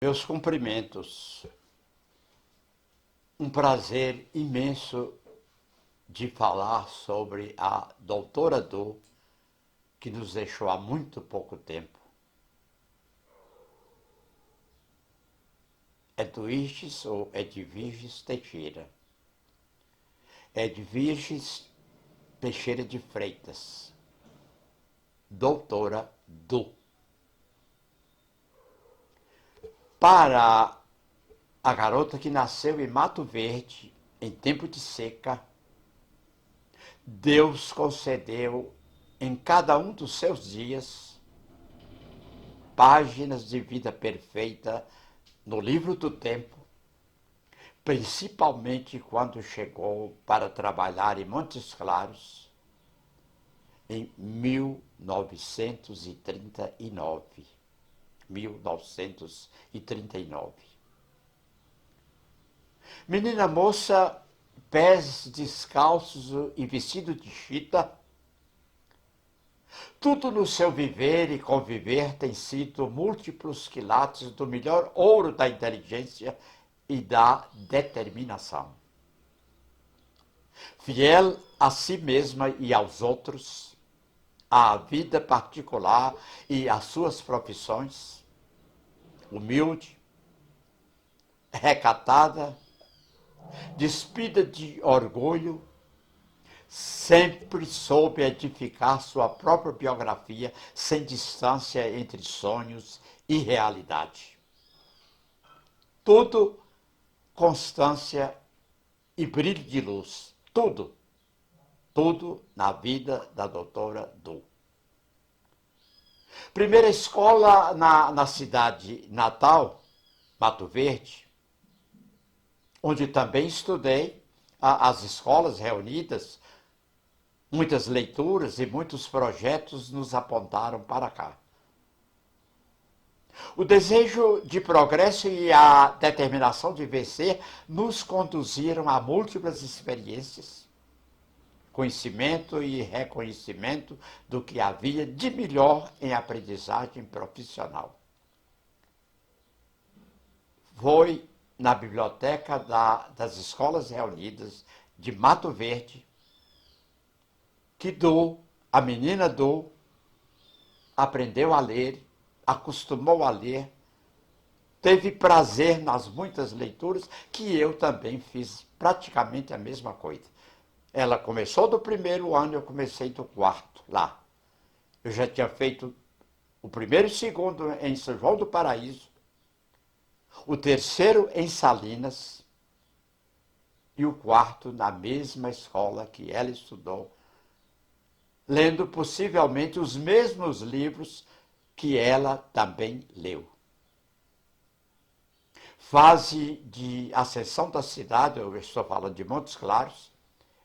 Meus cumprimentos. Um prazer imenso de falar sobre a doutora Du, que nos deixou há muito pouco tempo. Edwiges ou Edviges Teixeira. Edviges Teixeira de Freitas. Doutora Du. Para a garota que nasceu em Mato Verde, em tempo de seca, Deus concedeu em cada um dos seus dias páginas de vida perfeita no livro do tempo, principalmente quando chegou para trabalhar em Montes Claros em 1939. 1939. Menina moça, pés descalços e vestido de chita, tudo no seu viver e conviver tem sido múltiplos quilates do melhor ouro da inteligência e da determinação. Fiel a si mesma e aos outros, à vida particular e às suas profissões, humilde, recatada, despida de orgulho, sempre soube edificar sua própria biografia sem distância entre sonhos e realidade. Tudo constância e brilho de luz. Tudo. Tudo na vida da doutora Du. Primeira escola na cidade natal, Mato Verde, onde também estudei. As escolas reunidas, muitas leituras e muitos projetos nos apontaram para cá. O desejo de progresso e a determinação de vencer nos conduziram a múltiplas experiências, conhecimento e reconhecimento do que havia de melhor em aprendizagem profissional. Foi na biblioteca das Escolas Reunidas de Mato Verde que Du, a menina Du, aprendeu a ler, acostumou a ler, teve prazer nas muitas leituras, que eu também fiz praticamente a mesma coisa. Ela começou do primeiro ano, eu comecei do quarto, lá. Eu já tinha feito o primeiro e o segundo em São João do Paraíso, o terceiro em Salinas e o quarto na mesma escola que ela estudou, lendo possivelmente os mesmos livros que ela também leu. Fase de ascensão da cidade, eu estou falando de Montes Claros,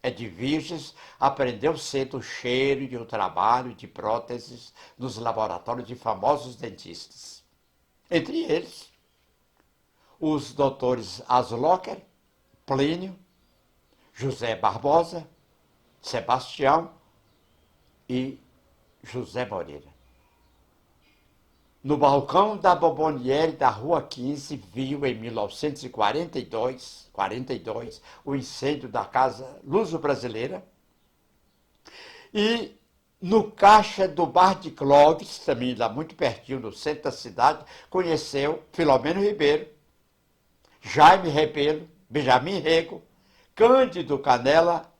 Edviges aprendeu cedo o cheiro e o trabalho de próteses nos laboratórios de famosos dentistas. Entre eles, os doutores Aslocker, Plínio, José Barbosa, Sebastião e José Moreira. No balcão da Bomboniere da Rua 15, viu em 1942 o incêndio da Casa Luso-Brasileira. E no caixa do Bar de Clóvis, também lá muito pertinho, no centro da cidade, conheceu Filomeno Ribeiro, Jaime Rebelo, Benjamin Rego, Cândido Canela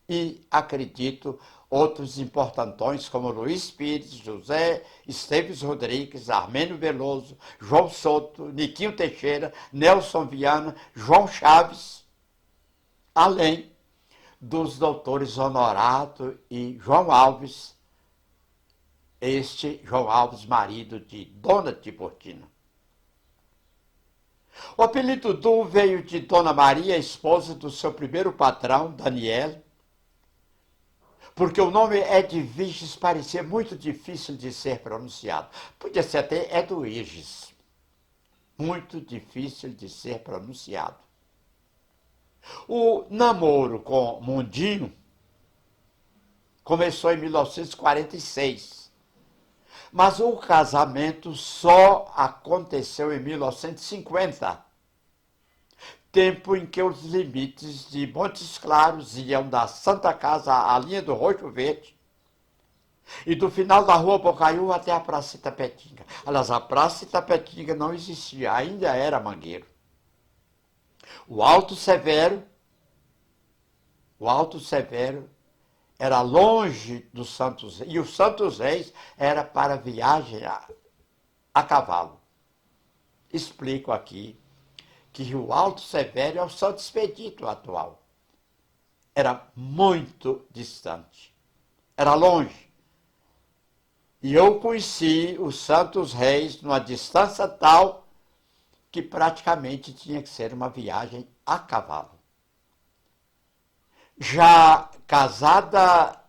e, acredito, outros importantões como Luiz Pires, José Esteves Rodrigues, Armênio Veloso, João Souto, Niquinho Teixeira, Nelson Viana, João Chaves, além dos doutores Honorato e João Alves, este João Alves, marido de Dona Tiburtina. O apelido Du veio de Dona Maria, esposa do seu primeiro patrão, Daniel, porque o nome Edviges parecia muito difícil de ser pronunciado. Podia ser até Edwiges. Muito difícil de ser pronunciado. O namoro com Mundinho começou em 1946, Mas o casamento só aconteceu em 1950, tempo em que os limites de Montes Claros iam da Santa Casa à linha do Roxo Verde e do final da rua Bocaiúva até a Praça Itapetinga. Aliás, a Praça Itapetinga não existia, ainda era Mangueiro. O Alto Severo era longe dos Santos Reis, e os Santos Reis era para viagem a cavalo. Explico aqui que o Alto Severo é o Santo Expedito atual. Era muito distante, era longe. E eu conheci os Santos Reis numa distância tal que praticamente tinha que ser uma viagem a cavalo. Já casada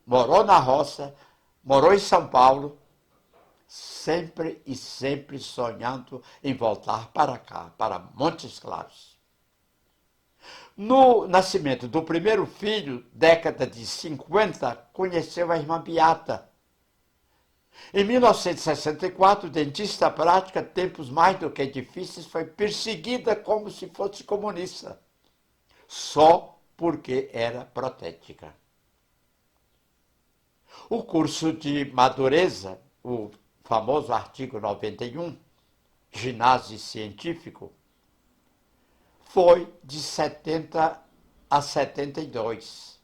morou na roça, morou em São Paulo, sempre e sempre sonhando em voltar para cá, para Montes Claros. No nascimento do primeiro filho, década de 50, conheceu a irmã Beata. Em 1964, dentista prática, tempos mais do que difíceis, foi perseguida como se fosse comunista, só porque era protética. O curso de madureza, o famoso artigo 91, ginásio científico, foi de 70 a 72,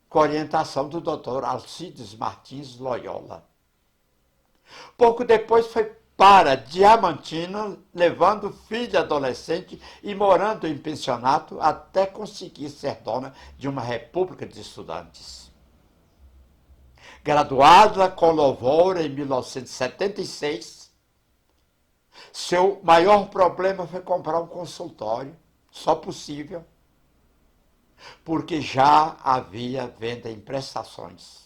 com orientação do Dr. Alcides Martins Loyola. Pouco depois foi para Diamantina, levando filha adolescente e morando em pensionato até conseguir ser dona de uma república de estudantes. Graduada com louvor em 1976, seu maior problema foi comprar um consultório, só possível, porque já havia venda em prestações.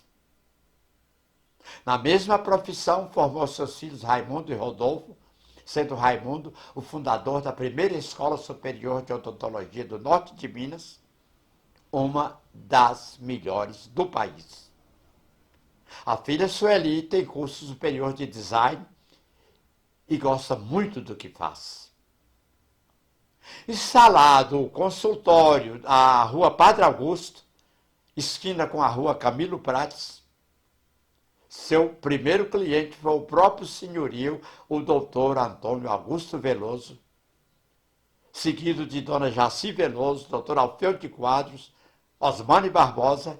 Na mesma profissão, formou seus filhos Raimundo e Rodolfo, sendo Raimundo o fundador da primeira Escola Superior de Odontologia do Norte de Minas, uma das melhores do país. A filha Sueli tem curso superior de design e gosta muito do que faz. Instalado o consultório na Rua Padre Augusto, esquina com a Rua Camilo Prates, seu primeiro cliente foi o próprio senhorio, o doutor Antônio Augusto Veloso, seguido de dona Jaci Veloso, doutor Alfeu de Quadros, Osmane Barbosa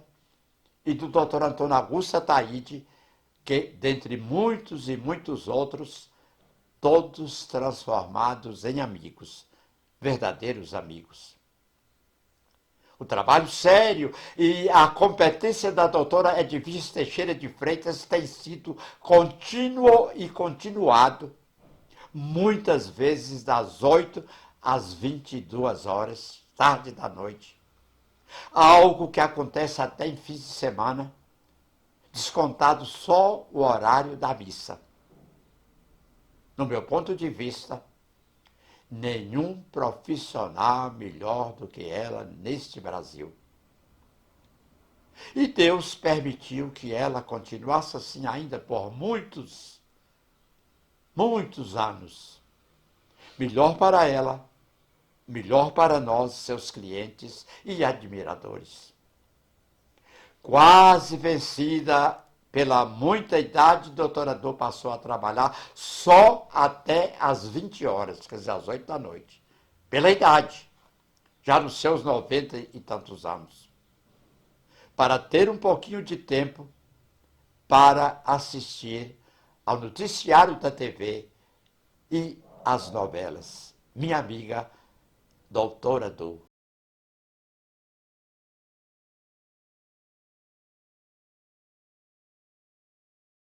e do doutor Antônio Augusto Ataíde, que, dentre muitos e muitos outros, todos transformados em amigos, verdadeiros amigos. O trabalho sério e a competência da doutora Edviges Teixeira de Freitas tem sido contínuo e continuado, muitas vezes das 8 às 22 horas, tarde da noite. Algo que acontece até em fins de semana, descontado só o horário da missa. No meu ponto de vista, nenhum profissional melhor do que ela neste Brasil. E Deus permitiu que ela continuasse assim ainda por muitos, muitos anos. Melhor para ela, melhor para nós, seus clientes e admiradores. Quase vencida pela muita idade, doutora Dor passou a trabalhar só até às 20 horas, quer dizer, às 8 da noite. Pela idade, já nos seus 90 e tantos anos. Para ter um pouquinho de tempo para assistir ao noticiário da TV e às novelas. Minha amiga, doutora Dor.